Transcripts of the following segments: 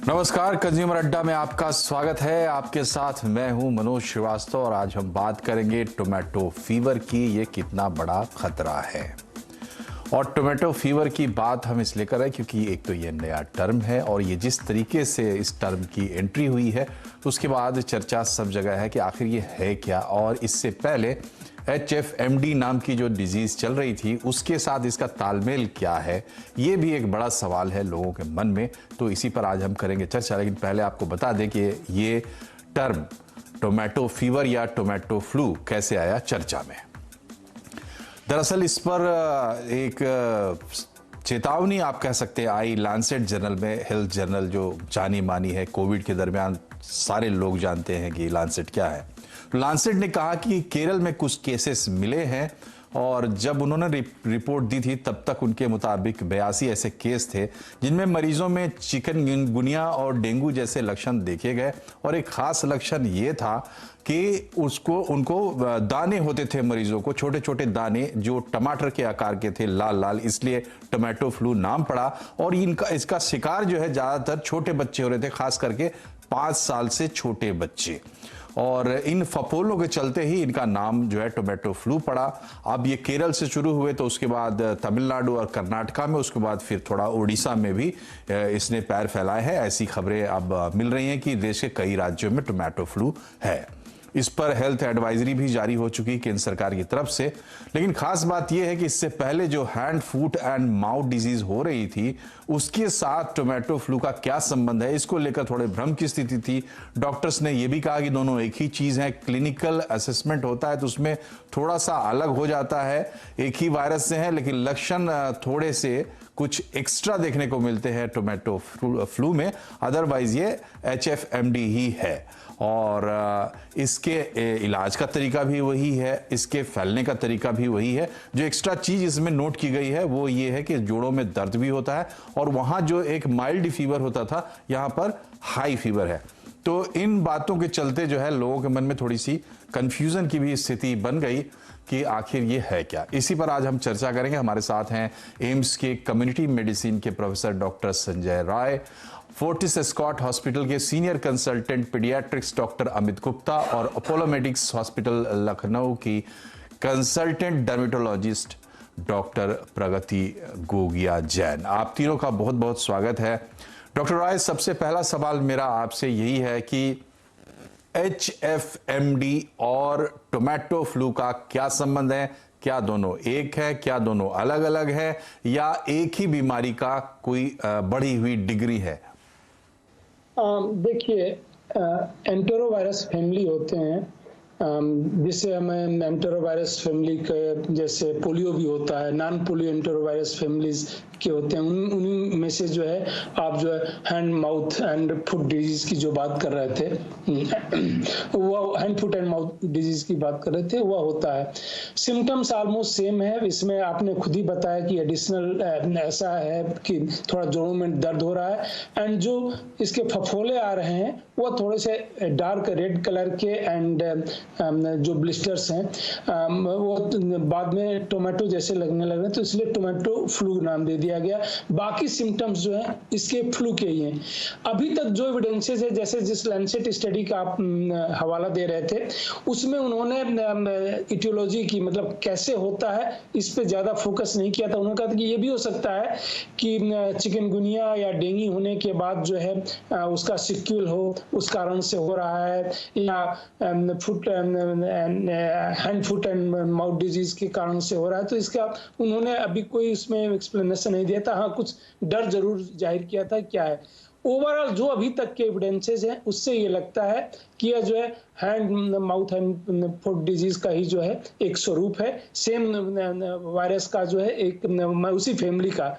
नमस्कार, कंज्यूमर अड्डा में आपका स्वागत है। आपके साथ मैं हूं मनोज श्रीवास्तव और आज हम बात करेंगे टोमेटो फीवर की। ये कितना बड़ा खतरा है। और टोमेटो फीवर की बात हम इसलिए कर रहे हैं क्योंकि एक तो ये नया टर्म है और ये जिस तरीके से इस टर्म की एंट्री हुई है उसके बाद चर्चा सब जगह है कि आखिर ये है क्या। और इससे पहले HFMD नाम की जो डिजीज चल रही थी उसके साथ इसका तालमेल क्या है, ये भी एक बड़ा सवाल है लोगों के मन में। तो इसी पर आज हम करेंगे चर्चा। लेकिन पहले आपको बता दें कि ये टर्म टोमेटो फीवर या टोमेटो फ्लू कैसे आया चर्चा में। दरअसल इस पर एक चेतावनी आप कह सकते हैं आई लांसेट जर्नल में। हेल्थ जर्नल जो जानी मानी है, कोविड के दरमियान सारे लोग जानते हैं कि लांसेट क्या है। लांसेट ने कहा कि केरल में कुछ केसेस मिले हैं और जब उन्होंने रिपोर्ट दी थी तब तक उनके मुताबिक 82 ऐसे केस थे जिनमें मरीजों में चिकनगुनिया और डेंगू जैसे लक्षण देखे गए। और एक खास लक्षण ये था कि उनको दाने होते थे मरीजों को, छोटे छोटे दाने जो टमाटर के आकार के थे, लाल लाल, इसलिए टोमेटो फ्लू नाम पड़ा। और इसका शिकार जो है ज्यादातर छोटे बच्चे हो रहे थे, खास करके 5 साल से छोटे बच्चे। और इन फफोलों के चलते ही इनका नाम जो है टोमेटो फ्लू पड़ा। अब ये केरल से शुरू हुए तो उसके बाद तमिलनाडु और कर्नाटका में, उसके बाद फिर थोड़ा उड़ीसा में भी इसने पैर फैलाए हैं। ऐसी खबरें अब मिल रही हैं कि देश के कई राज्यों में टोमेटो फ्लू है। इस पर हेल्थ एडवाइजरी भी जारी हो चुकी केंद्र सरकार की तरफ से। लेकिन खास बात यह है कि इससे पहले जो hand foot and mouth disease हो रही थी उसके साथ टोमेटो फ्लू का क्या संबंध है, इसको लेकर थोड़े भ्रम की स्थिति थी। डॉक्टर्स ने यह भी कहा कि दोनों एक ही चीज है। क्लिनिकल असेसमेंट होता है तो उसमें थोड़ा सा अलग हो जाता है, एक ही वायरस से है लेकिन लक्षण थोड़े से कुछ एक्स्ट्रा देखने को मिलते हैं टोमेटो फ्लू में। अदरवाइज ये HFMD ही है और इसके इलाज का तरीका भी वही है, इसके फैलने का तरीका भी वही है। जो एक्स्ट्रा चीज इसमें नोट की गई है वो ये है कि जोड़ों में दर्द भी होता है और वहां जो एक माइल्ड फीवर होता था यहां पर हाई फीवर है। तो इन बातों के चलते जो है लोगों के मन में थोड़ी सी कंफ्यूजन की भी स्थिति बन गई कि आखिर ये है क्या। इसी पर आज हम चर्चा करेंगे। हमारे साथ हैं एम्स के कम्युनिटी मेडिसिन के professor doctor Sanjay Rai, Fortis escort hospital के senior consultant paediatrics doctor Amit Gupta और अपोलो मेडिक्स हॉस्पिटल लखनऊ की कंसल्टेंट डर्मेटोलॉजिस्ट डॉक्टर प्रगति गोगिया जैन। आप तीनों का बहुत बहुत स्वागत है। डॉक्टर राय, सबसे पहला सवाल मेरा आपसे यही है कि HFMD और टोमेटो फ्लू का क्या संबंध है? क्या दोनों एक है, क्या दोनों अलग अलग है, या एक ही बीमारी का कोई बढ़ी हुई डिग्री है? देखिए, एंटेरोवायरस फैमिली होते हैं जिसे हमें एंटेरोवायरस फैमिली के जैसे पोलियो भी होता है, नॉन पोलियो एंटेरोवायरस फैमिलीज के होते हैं। उन्हीं में से जो है आप जो है hand mouth and foot disease की जो बात कर रहे थे, वो hand foot and mouth disease की बात कर रहे थे, वह होता है। सिम्टम्स ऑलमोस्ट सेम है। इसमें आपने खुद ही बताया कि एडिशनल ऐसा है कि थोड़ा जोड़ों में दर्द हो रहा है एंड जो इसके फफोले आ रहे हैं वो थोड़े से डार्क रेड कलर के एंड जो ब्लिस्टर्स हैं वो बाद में टोमेटो जैसे लगने लगे, तो इसलिए टोमेटो फ्लू नाम दे दिया गया। बाकी सिम्टम्स जो है इसके फ्लू के ही हैं। अभी तक जो एविडेंसेस है, जैसे जिस लैंसेट स्टडी का आप हवाला दे रहे थे, उसमें उन्होंने इटियोलॉजी की, मतलब कैसे होता है, इस पे ज्यादा फोकस नहीं किया था। उन्होंने कहा था कि ये भी हो सकता है कि चिकनगुनिया या डेंगू होने के बाद जो है उसका सिक्यूल हो, उस कारण से हो रहा है, या hand foot and mouth disease के कारण से हो रहा है। तो इसका उन्होंने अभी कोई इसमें एक्सप्लेनेशन नहीं दिया था। हाँ, कुछ डर जरूर जाहिर किया था क्या है। ओवरऑल जो अभी तक के एविडेंसेस हैं उससे ये लगता है कि यह जो है hand mouth and foot disease का ही जो है एक स्वरूप है। सेम वायरस का जो है एक उसी फैमिली का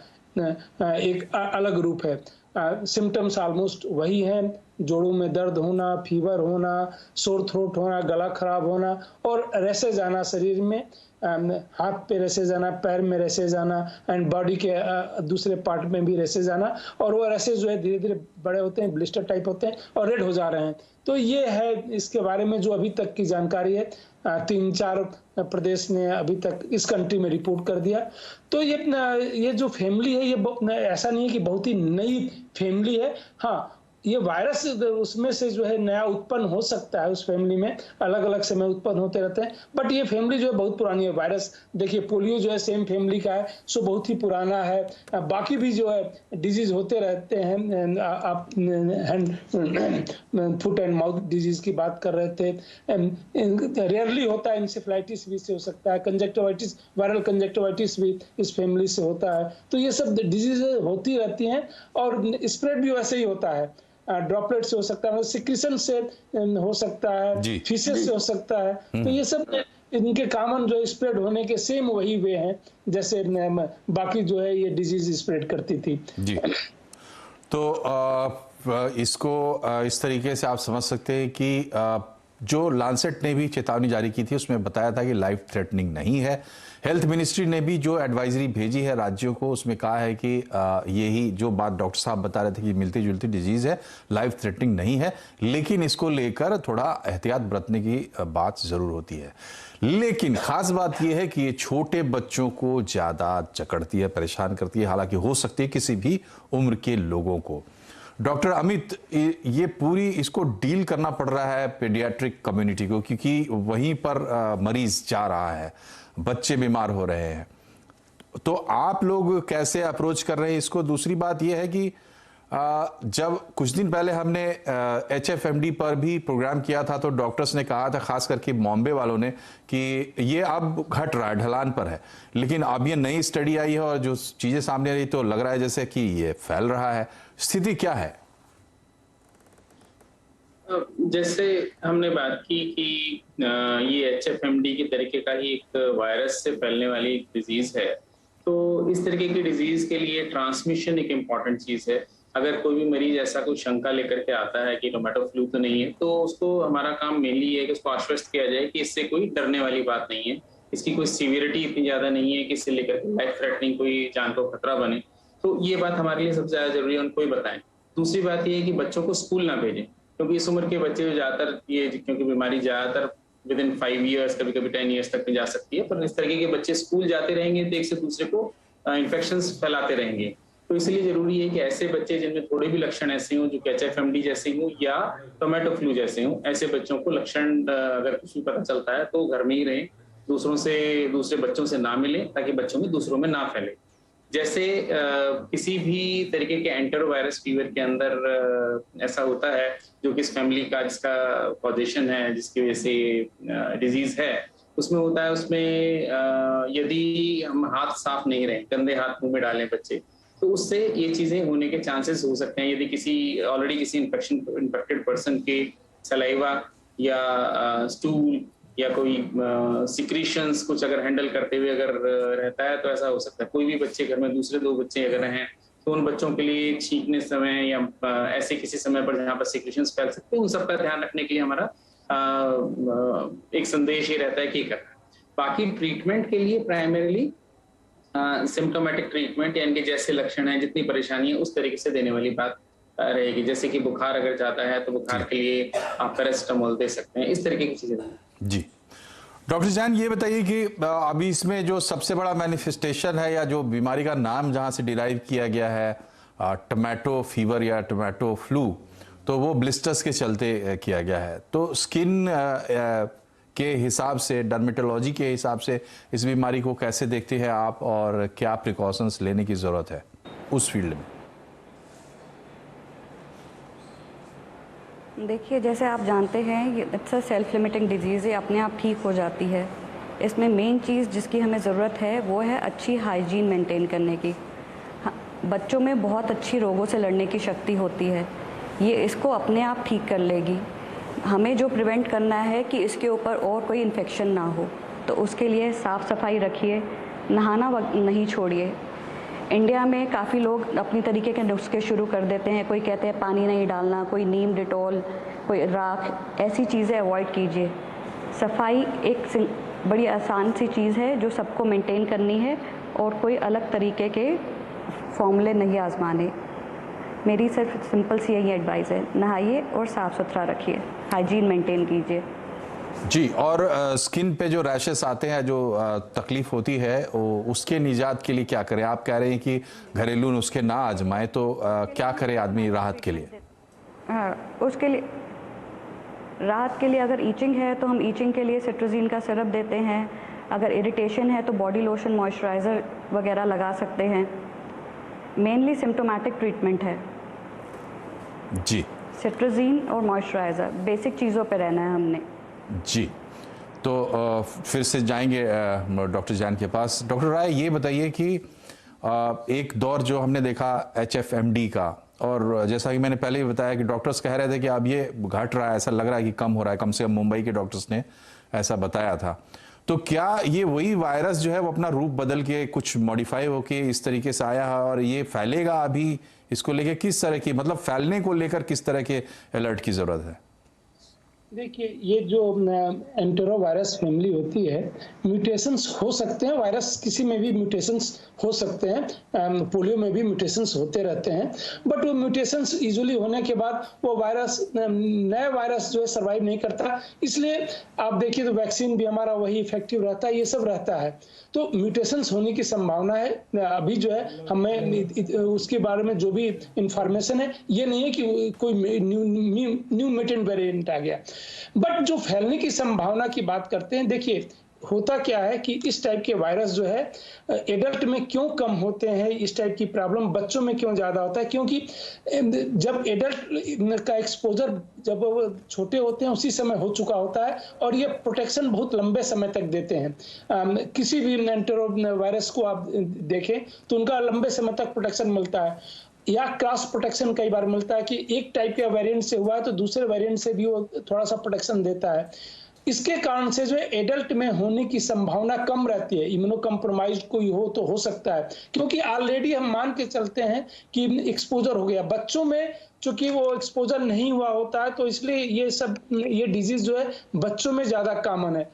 एक अलग रूप है। सिम्टम्स ऑलमोस्ट वही हैं। जोड़ों में दर्द होना, फीवर होना, सोर थ्रोट होना, गला खराब होना और रैशेज आना शरीर में, हाथ पे रैशेज आना, पैर में रैशेज आना एंड बॉडी के दूसरे पार्ट में भी रैशेज आना। और वो रैशेज जो है धीरे धीरे बड़े होते हैं, ब्लिस्टर टाइप होते हैं और रेड हो जा रहे हैं। तो ये है इसके बारे में जो अभी तक की जानकारी है। 3-4 प्रदेश ने अभी तक इस कंट्री में रिपोर्ट कर दिया। तो ये जो फैमिली है ये ऐसा नहीं है कि बहुत ही नई फैमिली है। हाँ, ये वायरस उसमें से जो है नया उत्पन्न हो सकता है उस फैमिली में, अलग अलग समय उत्पन्न होते रहते हैं, बट ये फैमिली जो है बहुत पुरानी है। वायरस देखिए पोलियो जो है सेम फैमिली का है, सो बहुत ही पुराना है। बाकी भी जो है डिजीज होते रहते हैं, आप फुट एंड माउथ डिजीज की बात कर रहे थे, रेयरली होता है, इंसेफ्लाइटिस भी से हो सकता है, कंजक्टिवाइटिस, वायरल कंजक्टिवाइटिस भी इस फैमिली से होता है। तो ये सब डिजीज होती रहती हैं और स्प्रेड भी वैसे ही होता है, ड्रॉपलेट से हो सकता है, सिक्रीशन से हो सकता है, फीसेस से हो सकता है। तो ये सब इनके कॉमन जो स्प्रेड होने के सेम वही वे हैं जैसे बाकी जो है ये डिजीज स्प्रेड करती थी जी। तो इसको इस तरीके से आप समझ सकते हैं कि जो लांसेट ने भी चेतावनी जारी की थी उसमें बताया था कि लाइफ थ्रेटनिंग नहीं है। हेल्थ मिनिस्ट्री ने भी जो एडवाइजरी भेजी है राज्यों को उसमें कहा है कि यही जो बात डॉक्टर साहब बता रहे थे कि मिलती जुलती डिजीज है, लाइफ थ्रेटनिंग नहीं है, लेकिन इसको लेकर थोड़ा एहतियात बरतने की बात जरूर होती है। लेकिन खास बात यह है कि ये छोटे बच्चों को ज्यादा जकड़ती है, परेशान करती है, हालांकि हो सकती है किसी भी उम्र के लोगों को। डॉक्टर अमित, ये पूरी इसको डील करना पड़ रहा है पीडियाट्रिक कम्युनिटी को, क्योंकि वहीं पर मरीज जा रहा है, बच्चे बीमार हो रहे हैं। तो आप लोग कैसे अप्रोच कर रहे हैं इसको? दूसरी बात यह है कि जब कुछ दिन पहले हमने HFMD पर भी प्रोग्राम किया था तो डॉक्टर्स ने कहा था, खास करके बॉम्बे वालों ने, कि ये अब घट रहा है, ढलान पर है। लेकिन अब ये नई स्टडी आई है और जो चीजें सामने आ रही तो लग रहा है जैसे कि ये फैल रहा है। स्थिति क्या है? जैसे हमने बात की कि ये HFMD के तरीके का ही एक वायरस से फैलने वाली एक डिजीज है। तो इस तरीके की डिजीज के लिए ट्रांसमिशन एक इम्पॉर्टेंट चीज है। अगर कोई भी मरीज ऐसा कोई शंका लेकर के आता है कि टोमेटो फ्लू तो नहीं है, तो उसको हमारा काम मेनली है कि उसको आश्वस्त किया जाए कि इससे कोई डरने वाली बात नहीं है, इसकी कोई सीवियरिटी इतनी ज्यादा नहीं है कि इससे लेकर के लाइफ थ्रेटनिंग कोई जान को खतरा बने। तो ये बात हमारे लिए सबसे ज्यादा जरूरी है, उनको ही बताएं। दूसरी बात ये है कि बच्चों को स्कूल ना भेजें, क्योंकि इस उम्र के बच्चे ज्यादातर ये, क्योंकि बीमारी ज्यादातर विद इन 5 ईयर्स, कभी कभी 10 ईयर्स तक भी जा सकती है, पर इस तरीके के बच्चे स्कूल जाते रहेंगे तो एक से दूसरे को इन्फेक्शंस फैलाते रहेंगे। तो इसलिए जरूरी है कि ऐसे बच्चे जिनमें थोड़े भी लक्षण ऐसे हों, जो HFMD जैसे हों या टोमेटो फ्लू जैसे हों, ऐसे बच्चों को लक्षण अगर कुछ भी पता चलता है तो घर में ही रहें, दूसरे बच्चों से ना मिलें, ताकि बच्चों में दूसरों में ना फैले। जैसे किसी भी तरीके के एंटेरोवायरस फीवर के अंदर ऐसा होता है, जो कि इस फैमिली का जिसका पॉजिशन है, जिसकी वजह से डिजीज है, उसमें होता है, उसमें यदि हम हाथ साफ नहीं रहे, गंदे हाथ मुंह में डालें बच्चे, तो उससे ये चीजें होने के चांसेस हो सकते हैं। यदि किसी ऑलरेडी किसी इन्फेक्टेड पर्सन के सलाइवा या स्टूल या कोई सिक्रीशंस कुछ अगर हैंडल करते हुए अगर रहता है तो ऐसा हो सकता है। कोई भी बच्चे घर में दूसरे 2 बच्चे अगर हैं तो उन बच्चों के लिए छींकने समय या ऐसे किसी समय पर जहाँ पर सिक्रीशंस फैल सकते हैं, उन सब का ध्यान रखने के लिए हमारा एक संदेश ये रहता है कि करना है। बाकी ट्रीटमेंट के लिए प्राइमरीली सिम्टोमेटिक ट्रीटमेंट, यानी कि जैसे लक्षण है, जितनी परेशानी है उस तरीके से देने वाली बात रहेगी। जैसे कि बुखार अगर जाता है तो बुखार के लिए आप पैरासिटामोल दे सकते हैं, इस तरीके की चीजें। जी डॉक्टर जैन, ये बताइए कि अभी इसमें जो सबसे बड़ा मैनिफेस्टेशन है या जो बीमारी का नाम जहां से डिराइव किया गया है, टोमेटो फीवर या टोमेटो फ्लू, तो वो ब्लिस्टर्स के चलते किया गया है। तो स्किन के हिसाब से, डर्मेटोलॉजी के हिसाब से इस बीमारी को कैसे देखते हैं आप, और क्या प्रिकॉशंस लेने की जरूरत है उस फील्ड में? देखिए, जैसे आप जानते हैं ये it's a self limiting disease है, अपने आप ठीक हो जाती है। इसमें मेन चीज़ जिसकी हमें ज़रूरत है वो है अच्छी हाइजीन मेंटेन करने की। बच्चों में बहुत अच्छी रोगों से लड़ने की शक्ति होती है, ये इसको अपने आप ठीक कर लेगी। हमें जो प्रिवेंट करना है कि इसके ऊपर और कोई इन्फेक्शन ना हो, तो उसके लिए साफ़ सफाई रखिए, नहाना नहीं छोड़िए। इंडिया में काफ़ी लोग अपनी तरीके के नुस्खे शुरू कर देते हैं, कोई कहते हैं पानी नहीं डालना, कोई नीम डिटॉल, कोई राख, ऐसी चीज़ें अवॉइड कीजिए। सफाई एक बड़ी आसान सी चीज़ है जो सबको मेंटेन करनी है, और कोई अलग तरीके के फॉर्मूले नहीं आजमाने। मेरी सिर्फ सिंपल सी यही एडवाइस है, नहाइए और साफ़ सुथरा रखिए, हाइजीन मेंटेन कीजिए। जी, और स्किन पे जो रैशेस आते हैं, जो तकलीफ होती है, उसके निजात के लिए क्या करें? आप कह रहे हैं कि घरेलू नुस्खे ना आजमाएं, तो क्या करे आदमी राहत के लिए? उसके लिए राहत के लिए अगर ईचिंग है तो हम ईचिंग के लिए सिट्रोजिन का सिरप देते हैं। अगर इरिटेशन है तो बॉडी लोशन, मॉइस्चराइज़र वगैरह लगा सकते हैं। मेनली सिम्टोमेटिक ट्रीटमेंट है जी। सिट्रोजिन और मॉइस्चराइज़र, बेसिक चीज़ों पे रहना है हमने। जी, तो फिर से जाएंगे डॉक्टर जैन के पास। डॉक्टर राय, ये बताइए कि एक दौर जो हमने देखा HFMD का, और जैसा कि मैंने पहले ही बताया कि डॉक्टर्स कह रहे थे कि अब ये घट रहा है, ऐसा लग रहा है कि कम हो रहा है, कम से कम मुंबई के डॉक्टर्स ने ऐसा बताया था। तो क्या ये वही वायरस जो है वो अपना रूप बदल के कुछ मॉडिफाई होके इस तरीके से आया है और ये फैलेगा? अभी इसको लेके किस तरह की, मतलब फैलने को लेकर किस तरह के अलर्ट की जरूरत है? देखिए, ये जो एंटेरो वायरस फैमिली होती है, म्यूटेशंस हो सकते हैं, वायरस किसी में भी म्यूटेशंस हो सकते हैं, पोलियो में भी म्यूटेशंस होते रहते हैं, बट वो म्यूटेशंस यूजुअली होने के बाद वो वायरस, नया वायरस जो है सर्वाइव नहीं करता। इसलिए आप देखिए तो वैक्सीन भी हमारा वही इफेक्टिव रहता है, ये सब रहता है। तो म्यूटेशंस होने की संभावना है। अभी जो है हमें उसके बारे में जो भी इंफॉर्मेशन है, ये नहीं है कि कोई न्यू म्यूटेंट वेरिएंट आ गया, बट जो फैलने की संभावना की बात करते हैं, देखिए होता क्या है कि इस टाइप के वायरस जो है एडल्ट में क्यों कम होते हैं, इस टाइप की प्रॉब्लम बच्चों में क्यों ज्यादा होता है, क्योंकि जब एडल्ट का एक्सपोजर जब वो छोटे होते हैं उसी समय हो चुका होता है, और ये प्रोटेक्शन बहुत लंबे समय तक देते हैं। किसी भी एंटेरो वायरस को आप देखें तो उनका लंबे समय तक प्रोटेक्शन मिलता है, या क्रॉस प्रोटेक्शन कई बार मिलता है कि एक टाइप के वेरिएंट से हुआ है तो दूसरे वेरिएंट से भी वो थोड़ा सा प्रोटेक्शन देता है। इसके कारण से जो है एडल्ट में होने की संभावना कम रहती है। इम्यूनो कम्प्रोमाइज कोई हो तो हो सकता है, क्योंकि ऑलरेडी हम मान के चलते हैं कि एक्सपोजर हो गया। बच्चों में चूंकि वो एक्सपोजर नहीं हुआ होता है, तो इसलिए ये डिजीज जो है बच्चों में ज्यादा कॉमन है,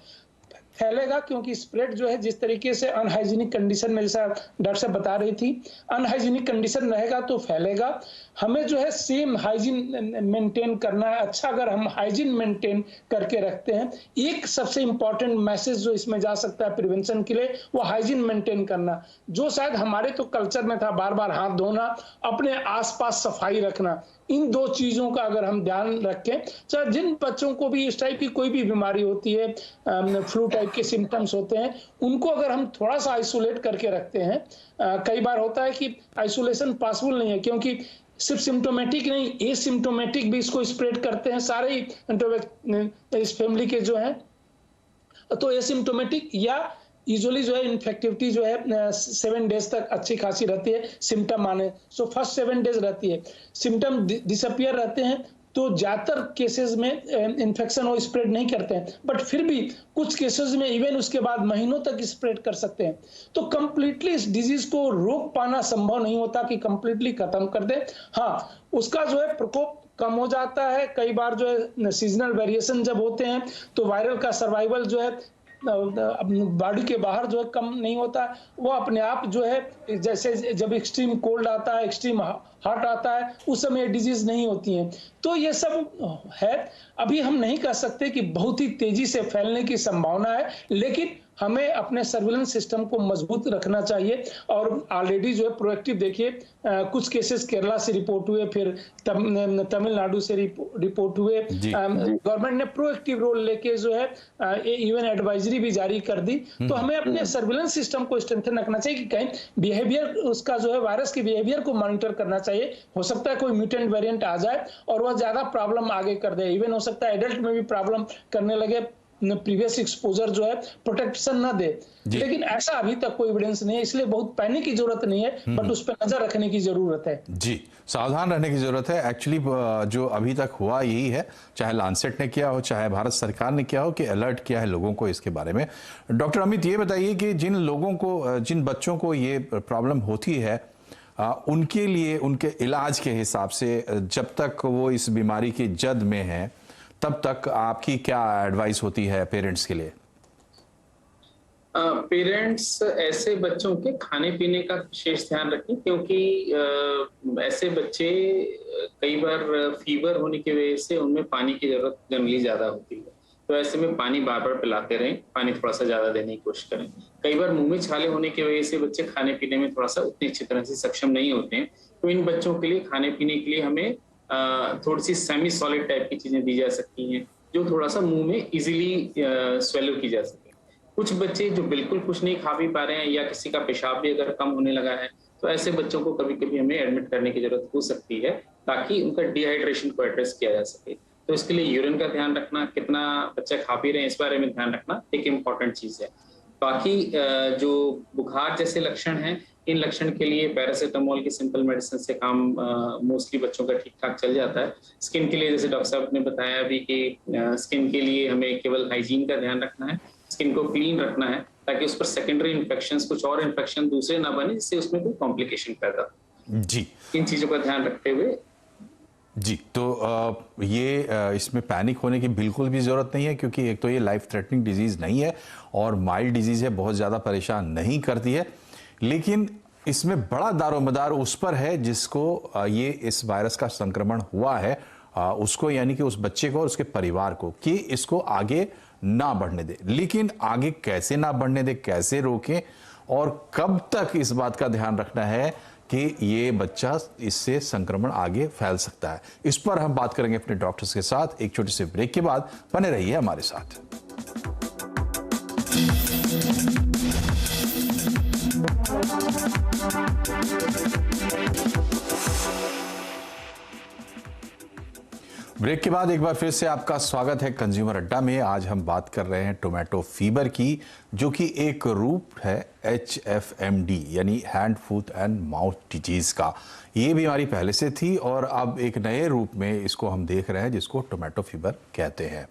फैलेगा, क्योंकि स्प्रेड जो है जिस तरीके से अनहाइजीनिक कंडीशन में, जैसा डॉक्टर साहब बता रही थी, अनहाइजीनिक कंडीशन रहेगा तो फैलेगा। हमें जो है सेम हाइजीन मेंटेन करना है। अच्छा, अगर हम हाइजीन मेंटेन करके रखते हैं, एक सबसे इंपॉर्टेंट मैसेज जो इसमें जा सकता है प्रिवेंशन के लिए, वो हाइजीन मेंटेन करना, जो शायद हमारे तो कल्चर में था, बार बार हाथ धोना, अपने आसपास सफाई रखना। इन दो चीजों का अगर हम ध्यान रखें, चाहे जिन बच्चों को भी इस टाइप की कोई भी बीमारी होती है, फ्लू टाइप के सिम्टम्स होते हैं, उनको अगर हम थोड़ा सा आइसोलेट करके रखते हैं, कई बार होता है कि आइसोलेशन पॉसिबल नहीं है, क्योंकि सिर्फ सिम्टोमेटिक नहीं, एसिम्टोमेटिक भी इसको स्प्रेड करते हैं सारे इस फैमिली के जो है। तो एसिम्टोमेटिक या यूजुअली जो है इन्फेक्टिविटी जो है 7 डेज तक अच्छी खासी रहती है सिम्टम आने। सो फर्स्ट 7 डेज रहती है, सिम्टम डिसअपियर रहते हैं, तो ज्यादातर केसेस में इन्फेक्शन वो स्प्रेड नहीं करते हैं, बट फिर भी कुछ केसेस में इवन उसके बाद महीनों तक स्प्रेड कर सकते हैं। तो कंप्लीटली इस डिजीज को रोक पाना संभव नहीं होता कि कंप्लीटली खत्म कर दे। हाँ, उसका जो है प्रकोप कम हो जाता है। कई बार जो है सीजनल वेरिएशन जब होते हैं तो वायरल का सर्वाइवल जो है बॉडी के बाहर जो है कम नहीं होता, वो अपने आप जो है, जैसे जब एक्सट्रीम कोल्ड आता है, एक्सट्रीम हार्ट आता है, उस समय डिजीज नहीं होती है। तो ये सब है। अभी हम नहीं कह सकते कि बहुत ही तेजी से फैलने की संभावना है, लेकिन हमें अपने सर्विलेंस सिस्टम को मजबूत रखना चाहिए। और ऑलरेडी जो है प्रोएक्टिव, देखिए कुछ केसेस केरला से रिपोर्ट हुए, फिर तमिलनाडु से रिपोर्ट हुए। गवर्नमेंट ने प्रोएक्टिव रोल लेके जो है इवन एडवाइजरी भी जारी कर दी। तो हमें अपने सर्विलेंस सिस्टम को स्ट्रेंथन रखना चाहिए कि कहीं बिहेवियर उसका जो है वायरस के बिहेवियर को मॉनिटर करना चाहिए। हो सकता है कोई म्यूटेंट वेरिएंट आ जाए और वह ज्यादा प्रॉब्लम आगे कर दे, इवन हो सकता है एडल्ट में भी प्रॉब्लम करने लगे, प्रीवियस एक्सपोजर जो है प्रोटेक्शन ना दे। लेकिन ऐसा अभी तक कोई एविडेंस नहीं है, इसलिए बहुत पैनिक की जरूरत नहीं है, बट उस पर नजर रखने की जरूरत है। जी, सावधान रहने की जरूरत है। एक्चुअली जो अभी तक हुआ यही है, चाहे लांसेट ने किया हो, चाहे भारत सरकार ने किया हो, कि अलर्ट किया है लोगों को इसके बारे में। डॉक्टर अमित, ये बताइए कि जिन लोगों को, जिन बच्चों को ये प्रॉब्लम होती है, उनके लिए उनके इलाज के हिसाब से जब तक वो इस बीमारी की जद में है, तब तक आपकी क्या एडवाइस होती है पेरेंट्स के लिए? पेरेंट्स ऐसे बच्चों के खाने पीने का विशेष ध्यान रखें, क्योंकि ऐसे बच्चे कई बार फीवर होने की वजह से उनमें पानी की जरूरत जनरली ज्यादा होती है। तो ऐसे में पानी बार बार पिलाते रहें, पानी थोड़ा सा ज्यादा देने की कोशिश करें। कई बार मुंह में छाले होने की वजह से बच्चे खाने पीने में थोड़ा सा उतनी अच्छी तरह से सक्षम नहीं होते हैं। तो इन बच्चों के लिए खाने पीने के लिए हमें थोड़ी सी सेमी सॉलिड टाइप की चीजें दी जा सकती हैं जो थोड़ा सा मुंह में इजीली स्वेलो की जा सके। कुछ बच्चे जो बिल्कुल कुछ नहीं खा भी पा रहे हैं या किसी का पेशाब भी अगर कम होने लगा है, तो ऐसे बच्चों को कभी कभी हमें एडमिट करने की जरूरत हो सकती है ताकि उनका डिहाइड्रेशन को एड्रेस किया जा सके। तो इसके लिए यूरिन का ध्यान रखना, कितना बच्चा खा पी रहे हैं इस बारे में ध्यान रखना एक इम्पॉर्टेंट चीज है। बाकी जो बुखार जैसे लक्षण हैं, इन लक्षण के लिए पैरासिटामोल की सिंपल मेडिसिन से काम मोस्टली बच्चों का ठीक ठाक चल जाता है। स्किन के लिए जैसे डॉक्टर साहब ने बताया अभी कि स्किन के लिए हमें केवल हाइजीन का ध्यान रखना है, स्किन को क्लीन रखना है ताकि उस पर सेकेंडरी इन्फेक्शंस, कुछ और इन्फेक्शन दूसरे ना बने जिससे उसमें कोई कॉम्प्लिकेशन पैदा हो। जी, इन चीजों का ध्यान रखते हुए जी, तो ये इसमें पैनिक होने की बिल्कुल भी ज़रूरत नहीं है, क्योंकि एक तो ये लाइफ थ्रेटनिंग डिजीज़ नहीं है और माइल्ड डिजीज़ है, बहुत ज़्यादा परेशान नहीं करती है। लेकिन इसमें बड़ा दारोमदार उस पर है जिसको ये इस वायरस का संक्रमण हुआ है, उसको, यानी कि उस बच्चे को और उसके परिवार को, कि इसको आगे ना बढ़ने दे। लेकिन आगे कैसे ना बढ़ने दे, कैसे रोकें और कब तक इस बात का ध्यान रखना है कि ये बच्चा, इससे संक्रमण आगे फैल सकता है, इस पर हम बात करेंगे अपने डॉक्टर्स के साथ एक छोटे से ब्रेक के बाद। बने रहिए हमारे साथ। ब्रेक के बाद एक बार फिर से आपका स्वागत है कंज्यूमर अड्डा में। आज हम बात कर रहे हैं टोमेटो फीवर की, जो कि एक रूप है HFMD यानी hand, foot and mouth disease का। ये बीमारी पहले से थी और अब एक नए रूप में इसको हम देख रहे हैं जिसको टोमेटो फीवर कहते हैं।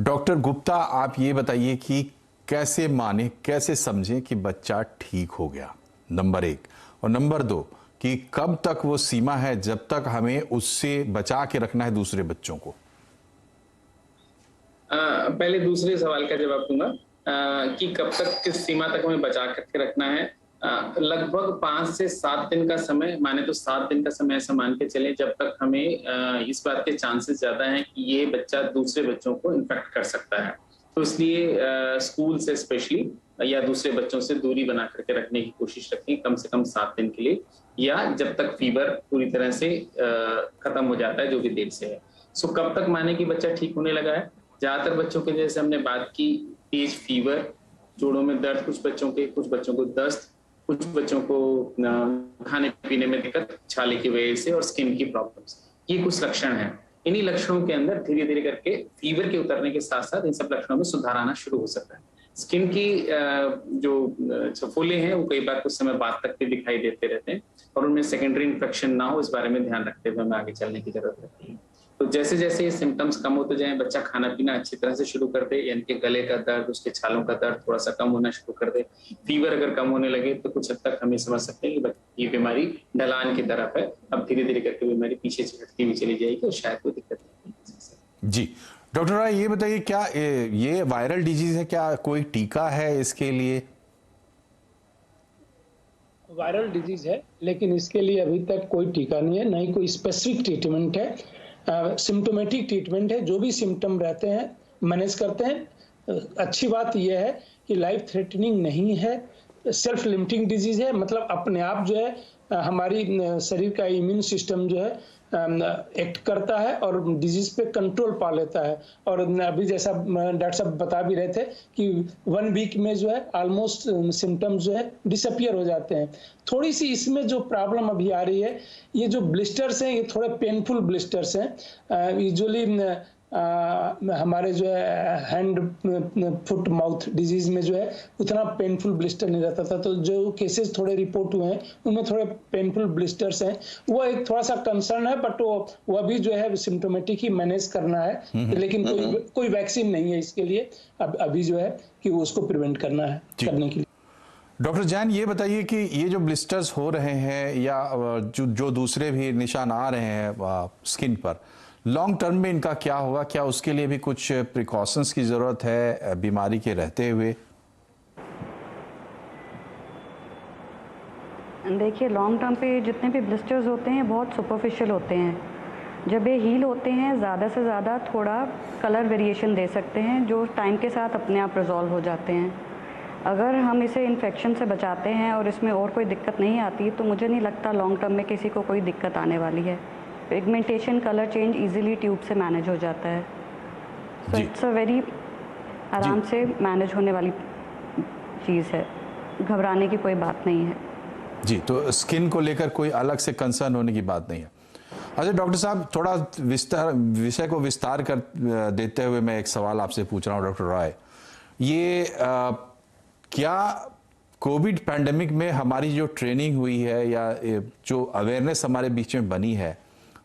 डॉक्टर गुप्ता, आप ये बताइए कि कैसे माने, कैसे समझें कि बच्चा ठीक हो गया, नंबर 1, और नंबर 2 कि कब तक वो सीमा है जब तक हमें उससे बचा के रखना है दूसरे बच्चों को। पहले दूसरे सवाल का जवाब दूंगा कि कब तक, किस सीमा तक हमें बचा करके रखना है। लगभग 5 से 7 दिन का समय, माने तो 7 दिन का समय ऐसा मान के चले जब तक हमें इस बात के चांसेस ज्यादा हैं कि ये बच्चा दूसरे बच्चों को इन्फेक्ट कर सकता है। तो इसलिए स्कूल से स्पेशली या दूसरे बच्चों से दूरी बना करके रखने की कोशिश रखें कम से कम 7 दिन के लिए, या जब तक फीवर पूरी तरह से खत्म हो जाता है, जो भी देर से है। सो कब तक माने कि बच्चा ठीक होने लगा है? ज्यादातर बच्चों के, जैसे हमने बात की, तेज फीवर, जोड़ों में दर्द, कुछ बच्चों को दस्त, कुछ बच्चों को खाने पीने में दिक्कत छाले की वजह से, और स्किन की प्रॉब्लम्स, ये कुछ लक्षण हैं। इन्हीं लक्षणों के अंदर धीरे धीरे करके फीवर के उतरने के साथ साथ इन सब लक्षणों में सुधार आना शुरू हो सकता है। स्किन की जो फफोले हैं वो कई बार कुछ समय बाद तक भी दिखाई देते रहते हैं और उनमें सेकेंडरी इन्फेक्शन ना हो, इस बारे में ध्यान रखते हुए हमें आगे चलने की जरूरत रहती है। तो जैसे जैसे ये सिम्टम्स कम होते जाएं, बच्चा खाना पीना अच्छी तरह से शुरू कर दे, यानी कि गले का दर्द, उसके छालों का दर्द थोड़ा सा कम होना शुरू कर दे, फीवर अगर कम होने लगे, तो कुछ हद तक हमें समझ सकते हैं कि ये बीमारी ढलान की तरफ है। अब धीरे धीरे करके बीमारी पीछे हटती हुई चली जाएगी और शायद कोई दिक्कत नहीं। जी डॉक्टर राय, ये बताइए, क्या ये वायरल डिजीज है, क्या कोई टीका है इसके लिए? वायरल डिजीज है, लेकिन इसके लिए अभी तक कोई टीका नहीं है, ना ही कोई स्पेसिफिक ट्रीटमेंट है। सिम्टोमेटिक ट्रीटमेंट है, जो भी सिम्टम रहते हैं मैनेज करते हैं। अच्छी बात यह है कि लाइफ थ्रेटनिंग नहीं है, सेल्फ लिमिटिंग डिजीज है, मतलब अपने आप जो है हमारी शरीर का इम्यून सिस्टम जो है एक्ट करता है और डिजीज पे कंट्रोल पा लेता है। और अभी जैसा डॉक्टर साहब बता भी रहे थे कि 1 वीक में जो है ऑलमोस्ट सिम्टम्स जो है डिसअपियर हो जाते हैं। थोड़ी सी इसमें जो प्रॉब्लम अभी आ रही है, ये जो ब्लिस्टर्स हैं, ये थोड़े पेनफुल ब्लिस्टर्स हैं। यूजुअली हमारे जो है हैंड, फुट, माउथ डिजीज में जो है उतना पेनफुल ब्लिस्टर नहीं रहता था। तो जो केसेस थोड़े रिपोर्ट हुए हैं उनमें थोड़े पेनफुल ब्लिस्टर्स हैं, वो एक थोड़ा सा कंसर्न है, बट वो अभी जो है सिम्टोमेटिक ही मैनेज करना है। लेकिन कोई वैक्सीन नहीं है इसके लिए अभी जो है कि उसको प्रिवेंट करना है, करने के लिए। डॉक्टर जैन, ये बताइए कि ये जो ब्लिस्टर्स हो रहे हैं या जो दूसरे भी निशान आ रहे हैं स्किन पर, लॉन्ग टर्म में इनका क्या होगा? क्या उसके लिए भी कुछ प्रिकॉशंस की जरूरत है बीमारी के रहते हुए? देखिए, लॉन्ग टर्म पे जितने भी ब्लिस्टर्स होते हैं बहुत सुपरफिशियल होते हैं। जब ये हील होते हैं, ज़्यादा से ज़्यादा थोड़ा कलर वेरिएशन दे सकते हैं, जो टाइम के साथ अपने आप रिजॉल्व हो जाते हैं। अगर हम इसे इन्फेक्शन से बचाते हैं और इसमें और कोई दिक्कत नहीं आती, तो मुझे नहीं लगता लॉन्ग टर्म में किसी को कोई दिक्कत आने वाली है। Pigmentation, colour change easily tube से मैनेज हो जाता है। सो जी। इट्स अ वेरी आराम से मैनेज होने वाली चीज़ है, घबराने की कोई बात नहीं है। जी, तो स्किन को लेकर कोई अलग से कंसर्न होने की बात नहीं है। अच्छा डॉक्टर साहब, थोड़ा विषय को विस्तार कर देते हुए मैं एक सवाल आपसे पूछ रहा हूँ डॉक्टर रॉय। ये क्या कोविड पैंडेमिक में हमारी जो ट्रेनिंग हुई है या जो अवेयरनेस हमारे बीच में बनी है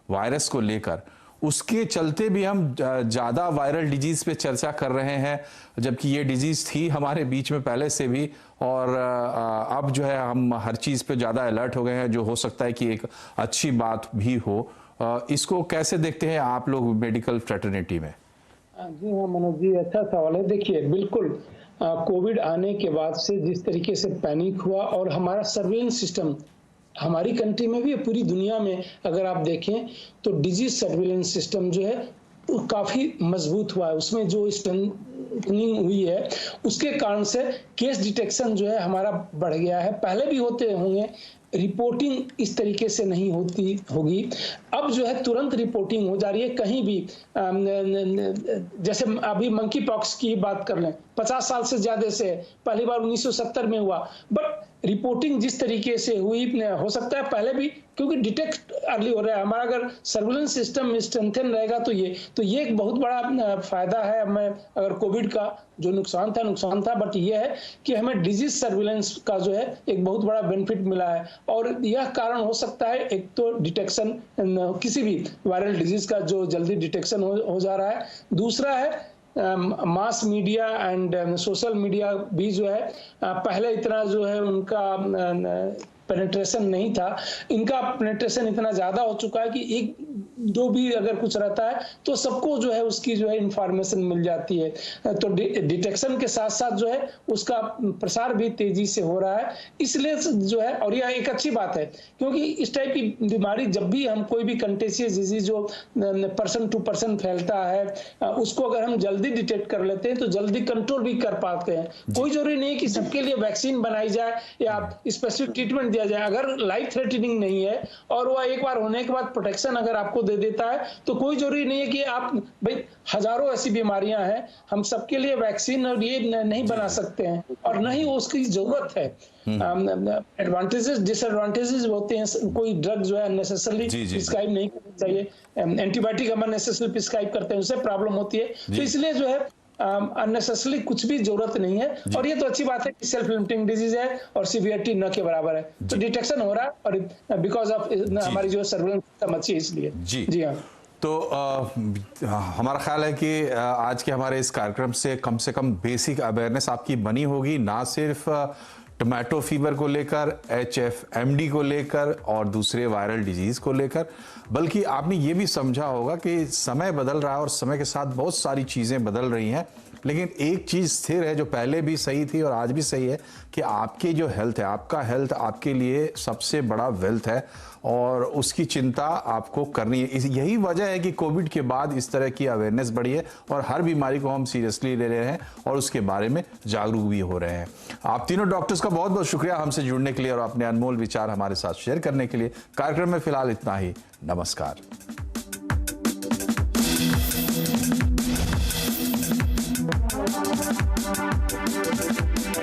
वायरस को लेकर, उसके चलते भी हम ज़्यादा वायरल डिजीज़ पे चर्चा कर रहे हैं, जबकि ये डिजीज़ थी हमारे बीच में पहले से भी, और अब जो है हम हर चीज़ पे ज़्यादा अलर्ट हो गए हैं, जो हो सकता है कि एक अच्छी बात भी हो। इसको कैसे देखते हैं आप लोग मेडिकल फ्रेटर्निटी में? जी हाँ मनोज जी, अच्छा सवाल है। देखिए बिल्कुल कोविड आने के बाद से जिस तरीके से पैनिक हुआ और हमारा सर्वेलेंस सिस्टम हमारी कंट्री में भी, पूरी दुनिया में अगर आप देखें तो डिजीज सर्वेलेंस सिस्टम जो है वो काफी मजबूत हुआ है। उसमें जो स्ट्रेंथनिंग हुई है उसके कारण से केस डिटेक्शन जो है हमारा बढ़ गया है। पहले भी होते होंगे, रिपोर्टिंग इस तरीके से नहीं होती होगी। अब जो है तुरंत रिपोर्टिंग हो जा रही है कहीं भी। जैसे अभी मंकी पॉक्स की बात कर लें, 50 साल से ज्यादा से पहली बार 1970 में हुआ, बट रिपोर्टिंग जिस तरीके से हुई, हो सकता है पहले भी, क्योंकि डिटेक्ट अर्ली हो रहा है हमारा। अगर सर्विलेंस सिस्टम स्ट्रेंथन रहेगा तो ये एक बहुत बड़ा फायदा है हमें। अगर कोविड का जो नुकसान था, बट ये है कि हमें डिजीज सर्विलेंस का जो है एक बहुत बड़ा बेनिफिट मिला है। और यह कारण हो सकता है, एक तो डिटेक्शन, किसी भी वायरल डिजीज का जो जल्दी डिटेक्शन हो जा रहा है। दूसरा है mass media and social media भी जो है पहले इतना जो है उनका पेनिट्रेशन नहीं था, इनका पेनिट्रेशन इतना ज्यादा हो चुका है कि एक दो भी अगर कुछ रहता है तो सबको जो है उसकी जो है इंफॉर्मेशन मिल जाती है। तो डिटेक्शन के साथ साथ जो है उसका प्रसार भी तेजी से हो रहा है, इसलिए जो है, और यह एक अच्छी बात है क्योंकि इस टाइप की बीमारी जब भी हम कोई भी कंटेजियस डिजीज जो पर्सन टू पर्सन फैलता है उसको अगर हम जल्दी डिटेक्ट कर लेते हैं तो जल्दी कंट्रोल भी कर पाते हैं। कोई जरूरी नहीं है कि सबके लिए वैक्सीन बनाई जाए या स्पेसिफिक ट्रीटमेंट दिया जाए। अगर लाइफ थ्रेटनिंग नहीं है और वह एक बार होने के बाद प्रोटेक्शन अगर आपको दे देता है तो कोई जरूरी नहीं है कि आप, भाई हजारों ऐसी बीमारियां हैं, हम सबके लिए वैक्सीन और ये नहीं बना सकते हैं और नहीं उसकी जरूरत है। एडवांटेजेस डिसएडवांटेजेस होते हैं। कोई ड्रग जो है अननेसेसरली प्रिस्क्राइब नहीं करनी चाहिए, एंटीबायोटिक हम अननेसेसरली प्रिस्क्राइब करते हैं, उससे प्रॉब्लम होती है। तो इसलिए जो है अननेसेसरली कुछ भी जरूरत नहीं है। और ये तो अच्छी बात है कि सेल्फ लिमिटिंग डिजीज है और सीवियरिटी न के बराबर है, तो डिटेक्शन हो रहा है और बिकॉज ऑफ हमारी जो सर्विलेंस सिस्टम अच्छी है इसलिए। जी हाँ। तो हमारा ख्याल है कि आज के हमारे इस कार्यक्रम से कम बेसिक अवेयरनेस आपकी बनी होगी, ना सिर्फ टोमेटो फीवर को लेकर, HFMD को लेकर और दूसरे वायरल डिजीज को लेकर, बल्कि आपने ये भी समझा होगा कि समय बदल रहा है और समय के साथ बहुत सारी चीज़ें बदल रही हैं, लेकिन एक चीज़ स्थिर है जो पहले भी सही थी और आज भी सही है कि आपकी जो हेल्थ है, आपका हेल्थ आपके लिए सबसे बड़ा वेल्थ है और उसकी चिंता आपको करनी है। यही वजह है कि कोविड के बाद इस तरह की अवेयरनेस बढ़ी है और हर बीमारी को हम सीरियसली ले रहे हैं और उसके बारे में जागरूक भी हो रहे हैं। आप तीनों डॉक्टर्स का बहुत बहुत शुक्रिया हमसे जुड़ने के लिए और अपने अनमोल विचार हमारे साथ शेयर करने के लिए। कार्यक्रम में फिलहाल इतना ही। नमस्कार।